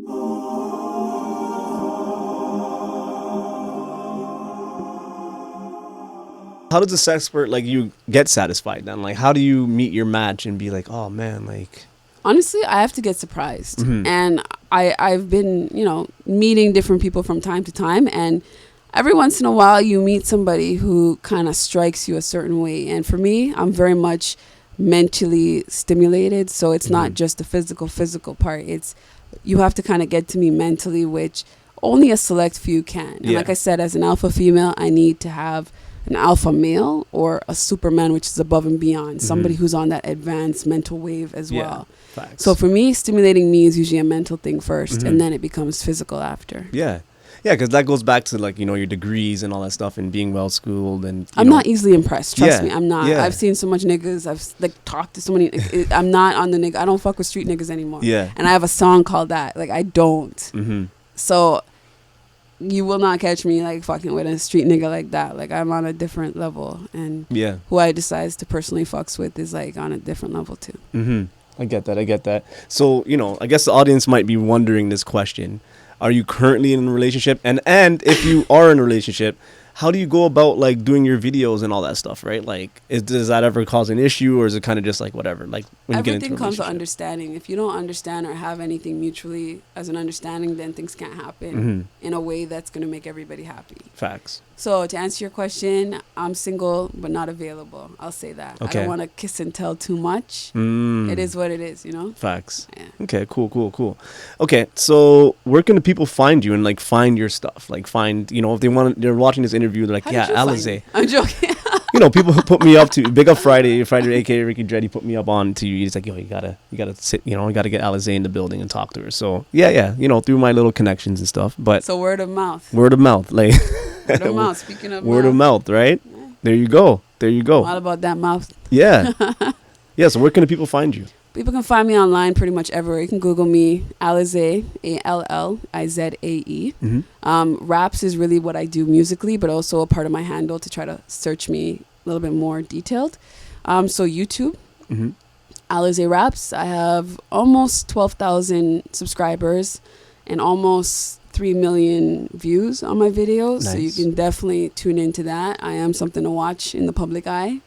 How does the sex work? Like, you get satisfied then? Like, how do you meet your match and be like, oh man, like? Honestly, I have to get surprised. And I've been, meeting different people from time to time. And every once in a while, you meet somebody who kind of strikes you a certain way. And for me, I'm very much mentally stimulated. So it's not just the physical part. It's, you have to kind of get to me mentally, which only a select few can. And like I said, as an alpha female, I need to have an alpha male or a superman, which is above and beyond, somebody who's on that advanced mental wave as well. Facts. So for me, stimulating me is usually a mental thing first, and then it becomes physical after. Yeah, because that goes back to, like, your degrees and all that stuff and being well schooled. And I'm not easily impressed. Trust me, I'm not. Yeah. I've seen so much niggas. I've talked to so many. I'm not on the nigga. I don't fuck with street niggas anymore. Yeah. And I have a song called that. Like, I don't. So you will not catch me like fucking with a street nigga like that. Like, I'm on a different level, and who I decides to personally fucks with is like on a different level too. I get that. So, I guess the audience might be wondering this question. Are you currently in a relationship? And if you are in a relationship, how do you go about, like, doing your videos and all that stuff, right? Like, does that ever cause an issue, or is it kind of just like whatever? Like, when you get into a everything comes to relationship? understanding. If you don't understand or have anything mutually as an understanding, then things can't happen in a way that's going to make everybody happy. Facts. So to answer your question, I'm single but not available. I'll say that. Okay. I don't want to kiss and tell too much. It is what it is, Facts. Yeah. Okay, cool. Okay, so where can the people find you and, like, find your stuff? Like, find, if they're watching this interview, they're like, How did you find Allizae. me? I'm joking. People who put me up to Big Up Friday, aka Ricky Dred, he put me up on to you. He's like, yo, you gotta sit, you gotta get Allizae in the building and talk to her. So yeah, through my little connections and stuff. But so word of mouth, like word of mouth. Speaking of word of mouth, right? Yeah. There you go. All about that mouth. Yeah. Yeah. So where can the people find you? People can find me online pretty much everywhere. You can Google me, Allizae, Allizae. Raps is really what I do musically, but also a part of my handle to try to search me a little bit more detailed. So YouTube, Allizae Raps. I have almost 12,000 subscribers and almost 3 million views on my videos. Nice. So you can definitely tune into that. I am something to watch in the public eye.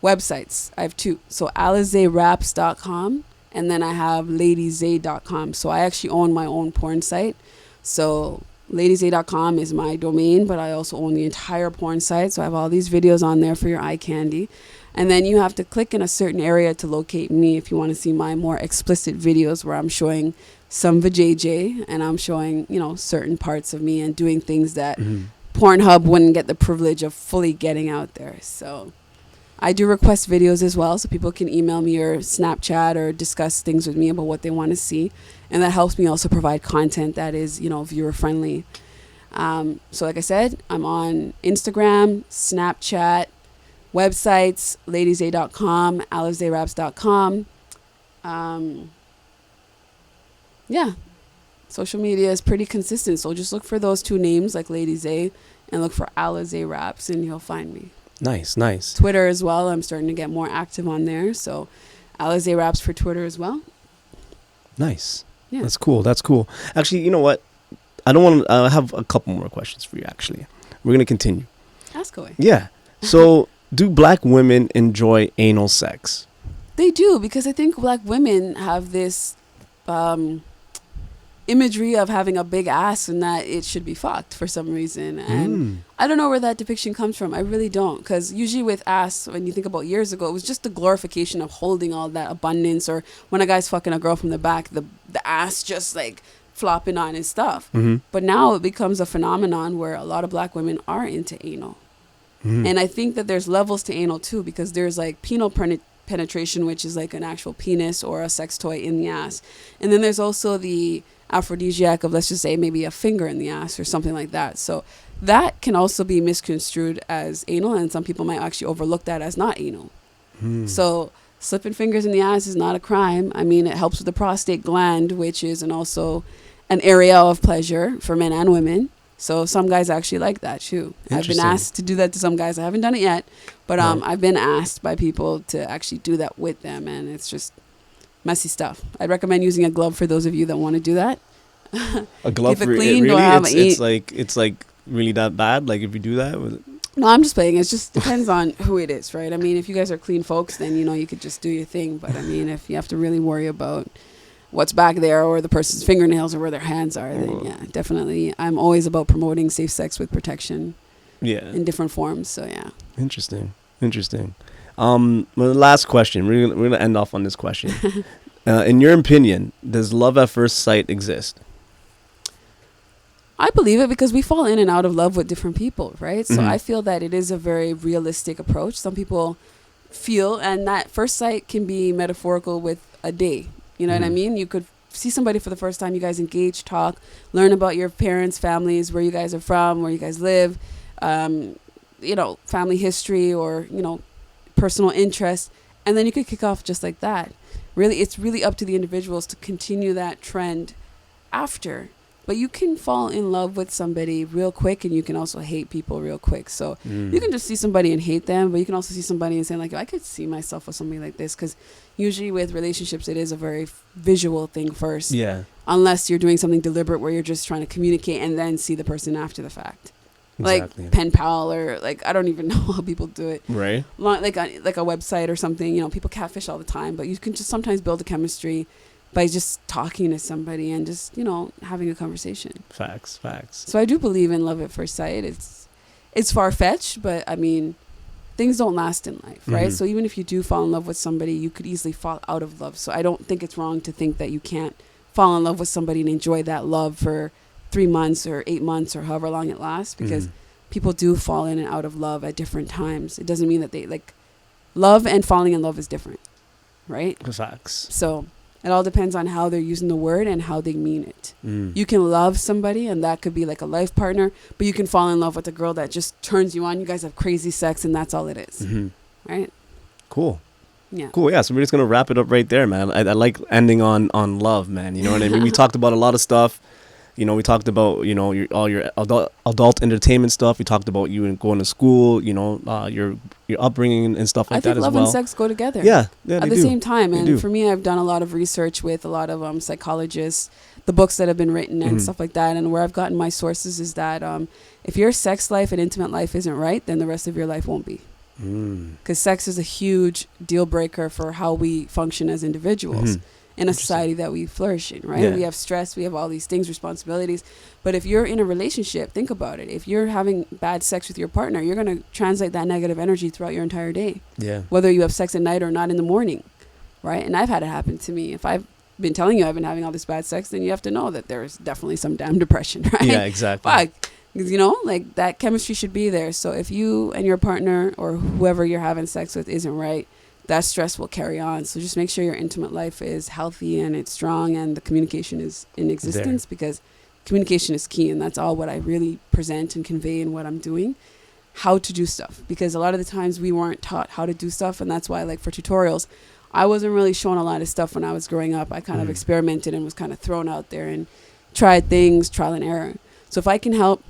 Websites, I have 2. So AllizaeRaps.com, and then I have LadyZae.com. So I actually own my own porn site. So LadyZae.com is my domain, but I also own the entire porn site. So I have all these videos on there for your eye candy. And then you have to click in a certain area to locate me if you want to see my more explicit videos where I'm showing some vajayjay and I'm showing, certain parts of me and doing things that Pornhub wouldn't get the privilege of fully getting out there. So I do request videos as well, so people can email me or Snapchat or discuss things with me about what they want to see. And that helps me also provide content that is, viewer friendly. So like I said, I'm on Instagram, Snapchat, websites, LadyZae.com, AllizaeRaps.com. Yeah, social media is pretty consistent. So just look for those 2 names, like LadyZae, and look for Allizae Raps, and you'll find me. Nice. Twitter as well. I'm starting to get more active on there. So Allizae Raps for Twitter as well. Nice. Yeah. That's cool. Actually, you know what? I don't want to I have a couple more questions for you, actually. We're going to continue. Ask away. Yeah. So do black women enjoy anal sex? They do, because I think black women have this imagery of having a big ass and that it should be fucked for some reason. And I don't know where that depiction comes from. I really don't. Because usually with ass, when you think about years ago, it was just the glorification of holding all that abundance, or when a guy's fucking a girl from the back, the ass just like flopping on and stuff. But now it becomes a phenomenon where a lot of black women are into anal. And I think that there's levels to anal too, because there's like penile penetration, which is like an actual penis or a sex toy in the ass. And then there's also the aphrodisiac of, let's just say, maybe a finger in the ass or something like that. So that can also be misconstrued as anal, and some people might actually overlook that as not anal. So slipping fingers in the ass is not a crime. I mean, it helps with the prostate gland, which is also an area of pleasure for men and women. So some guys actually like that too. I've been asked to do that to some guys. I haven't done it yet, but I've been asked by people to actually do that with them, and it's just messy stuff. I'd recommend using a glove for those of you that want to do that. A glove Keep it for clean, it, don't really? have It's like really that bad? Like if you do that? No, I'm just playing. It just depends on who it is, right? I mean, if you guys are clean folks, then, you know, you could just do your thing. But, I mean, if you have to really worry about what's back there or the person's fingernails or where their hands are, then, yeah, definitely. I'm always about promoting safe sex with protection in different forms. So, yeah. Interesting. Well, the last question. We're going to end off on this question. In your opinion, does love at first sight exist? I believe it because we fall in and out of love with different people, right? So I feel that it is a very realistic approach. Some people feel, and that first sight can be metaphorical with a day. You know what I mean? You could see somebody for the first time, you guys engage, talk, learn about your parents, families, where you guys are from, where you guys live, you know, family history or, you know, personal interest. And then you could kick off just like that. Really, it's really up to the individuals to continue that trend after. But you can fall in love with somebody real quick, and you can also hate people real quick. So you can just see somebody and hate them, but you can also see somebody and say, like, I could see myself with somebody like this. Because usually with relationships, it is a very visual thing first. Yeah. Unless you're doing something deliberate where you're just trying to communicate and then see the person after the fact. Exactly. Like pen pal or like, I don't even know how people do it. Right. Like a website or something, you know, people catfish all the time, but you can just sometimes build a chemistry by just talking to somebody and just, you know, having a conversation. Facts. So I do believe in love at first sight. It's far-fetched, but I mean, things don't last in life, right? So even if you do fall in love with somebody, you could easily fall out of love. So I don't think it's wrong to think that you can't fall in love with somebody and enjoy that love for 3 months or 8 months or however long it lasts, because people do fall in and out of love at different times. It doesn't mean that they like love, and falling in love is different, right? Facts. So it all depends on how they're using the word and how they mean it. You can love somebody, and that could be like a life partner, but you can fall in love with a girl that just turns you on. You guys have crazy sex, and that's all it is. Right? Cool. Yeah. Cool. Yeah. So we're just going to wrap it up right there, man. I like ending on love, man. You know what I mean? We talked about a lot of stuff. You know, we talked about, you know, all your adult entertainment stuff. We talked about you and going to school, you know, your upbringing and stuff like that as well. I think love and sex go together. Yeah, at the same time. And for me, I've done a lot of research with a lot of psychologists, the books that have been written and stuff like that. And where I've gotten my sources is that if your sex life and intimate life isn't right, then the rest of your life won't be. Because sex is a huge deal breaker for how we function as individuals. In a society that we flourish in, right? Yeah. We have stress, we have all these things, responsibilities. But if you're in a relationship, think about it. If you're having bad sex with your partner, you're going to translate that negative energy throughout your entire day. Yeah. Whether you have sex at night or not in the morning, right? And I've had it happen to me. If I've been telling you I've been having all this bad sex, then you have to know that there's definitely some damn depression, right? Yeah, exactly. Because, you know, like that chemistry should be there. So if you and your partner or whoever you're having sex with isn't right, that stress will carry on. So just make sure your intimate life is healthy and it's strong and the communication is in existence, because communication is key. And that's all what I really present and convey in what I'm doing, how to do stuff. Because a lot of the times we weren't taught how to do stuff. And that's why, like for tutorials, I wasn't really shown a lot of stuff when I was growing up. I kind of experimented and was kind of thrown out there and tried things, trial and error. So if I can help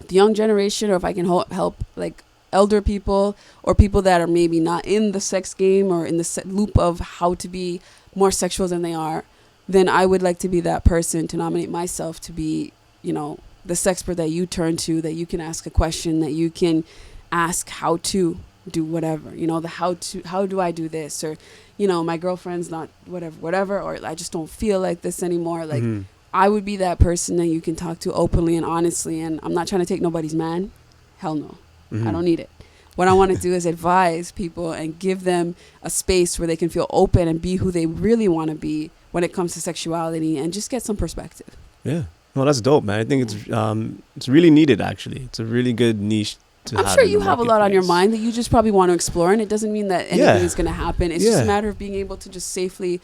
the young generation, or if I can help like elder people or people that are maybe not in the sex game or in the loop of how to be more sexual than they are, then I would like to be that person, to nominate myself to be, you know, the sexpert that you turn to, that you can ask a question, that you can ask how to do whatever, you know, how do I do this, or, you know, my girlfriend's not whatever, or I just don't feel like this anymore. Like I would be that person that you can talk to openly and honestly, and I'm not trying to take nobody's man. Hell no. I don't need it. What I want to do is advise people and give them a space where they can feel open and be who they really want to be when it comes to sexuality, and just get some perspective. Yeah. Well, that's dope, man. I think it's really needed, actually. It's a really good niche to have. I'm sure you have a lot on your mind that you just probably want to explore, and it doesn't mean that anything is going to happen. It's just a matter of being able to just safely,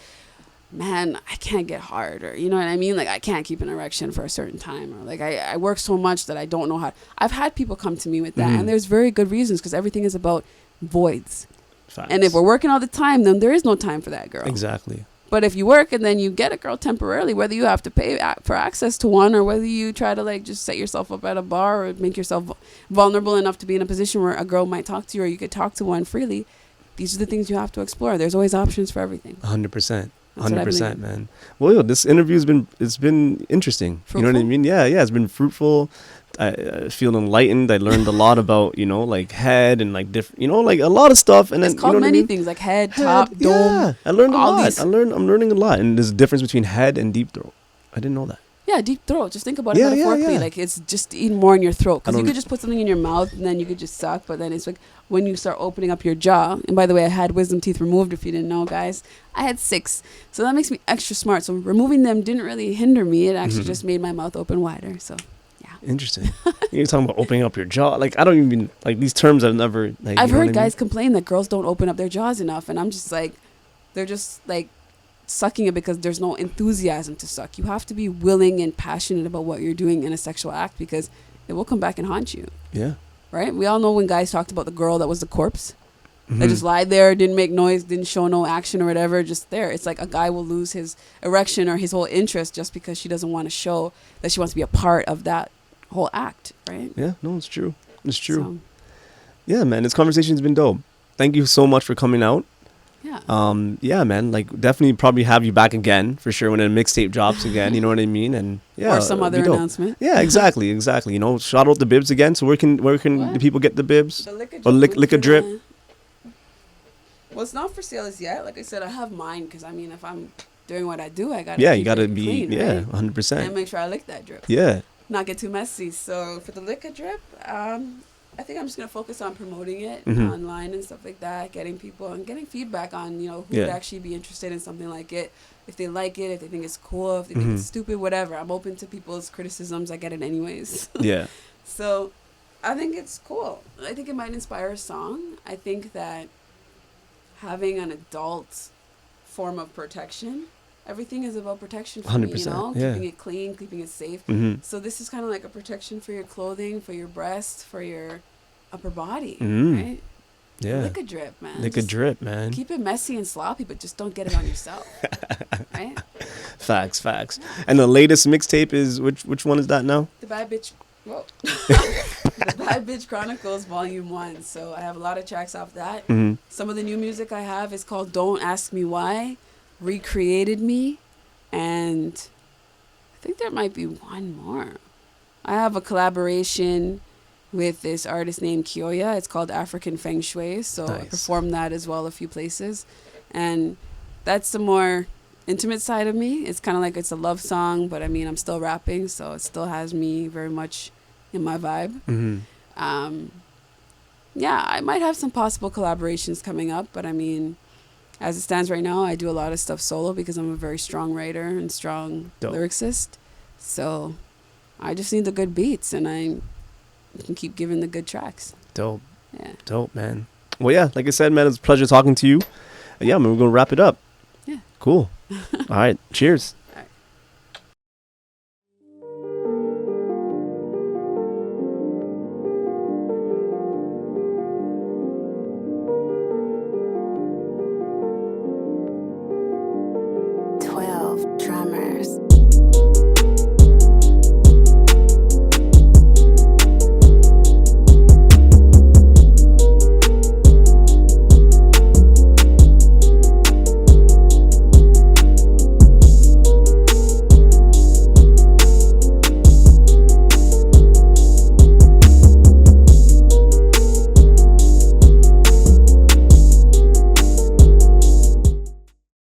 man, I can't get hard, or you know what I mean? Like I can't keep an erection for a certain time, or like I work so much that I don't know how. I've had people come to me with that, and there's very good reasons, because everything is about voids. Facts. And if we're working all the time, then there is no time for that girl. Exactly. But if you work and then you get a girl temporarily, whether you have to pay for access to one, or whether you try to like just set yourself up at a bar or make yourself vulnerable enough to be in a position where a girl might talk to you, or you could talk to one freely, these are the things you have to explore. There's always options for everything. 100%. That's what I believe 100%, in. man. Well, yo, this interview it's been interesting. You know what I Fruitful? mean? Yeah, it's been fruitful. I feel enlightened. I learned a lot about, like head and like different, like a lot of stuff. And then, It's called what I many mean? things like head, Head, top, dome. yeah. I learned a all lot. these- I'm learning a lot. And there's a difference between head and deep throat. I didn't know that. Yeah, deep throat. Just think about it Yeah, metaphorically. yeah. Like it's just eating more in your throat. I Because you don't- could just put something in your mouth and then you could just suck. But then it's like when you start opening up your jaw. And by the way, I had wisdom teeth removed if you didn't know, guys. I had 6. So that makes me extra smart. So removing them didn't really hinder me. It actually just made my mouth open wider. So Interesting. You're talking about opening up your jaw. Like, I don't even, like, these terms I've never, like, I've you know heard what I guys complain that girls don't open up their jaws enough. And I'm just like, they're just like sucking it because there's no enthusiasm to suck. You have to be willing and passionate about what you're doing in a sexual act because it will come back and haunt you. Yeah. Right? We all know when guys talked about the girl that was the corpse. Mhm. That just lied there, didn't make noise, didn't show no action or whatever, just there. It's like a guy will lose his erection or his whole interest just because she doesn't want to show that she wants to be a part of that whole act, right? Yeah, no, it's true. It's true. So, Yeah, man, this conversation's been dope. Thank you so much for coming out. yeah. Yeah, man, like, definitely probably have you back again for sure when a mixtape drops again, you know what I mean? And yeah. Or some it'd other be dope. announcement. Yeah, exactly. You know, shout out the bibs again. So where can What? the people get the bibs? The liquor Or drip. liquor drip. Well, it's not for sale as yet. Like I said, I have mine because I mean, if I'm doing what I do, I gotta. Yeah, keep you gotta it be clean, right? 100%. And make sure I lick that drip. Yeah. Not get too messy. So for the liquor drip, I think I'm just gonna focus on promoting it Mhm. online and stuff like that, getting people and getting feedback on who would Yeah. actually be interested in something like it, if they like it, if they think it's cool, if they think Mhm. it's stupid, whatever. I'm open to people's criticisms. I get it anyways. Yeah. So I think it's cool. I think it might inspire a song. I think that having an adult form of protection, everything is about protection for me, 100%, yeah. keeping it clean, keeping it safe. Mm-hmm. So this is kind of like a protection for your clothing, for your breast, for your upper body, Mhm. right? Yeah. Lick a drip, man. Like a Just drip, man. Keep it messy and sloppy, but just don't get it on yourself, right? Facts. And the latest mixtape is which one is that now? The Bad Bitch. Whoa. The Bad Bitch Chronicles Volume 1. So I have a lot of tracks off that. Mm-hmm. Some of the new music I have is called Don't Ask Me Why, Recreated Me, and I think there might be one more. I have a collaboration with this artist named Kyoya. It's called African Feng Shui. So I Nice. performed that as well a few places. And that's the more intimate side of me. It's kind of like it's a love song, but I mean, I'm still rapping, so it still has me very much in my vibe. Mm-hmm. Yeah, I might have some possible collaborations coming up, but I mean, as it stands right now, I do a lot of stuff solo because I'm a very strong writer and strong Dope. lyricist. So I just need the good beats, and I can keep giving the good tracks. Dope, Yeah. man. Well, yeah, like I said, man, it's a pleasure talking to you. Yeah, man, we're gonna wrap it up. Yeah. Cool. All right. Cheers.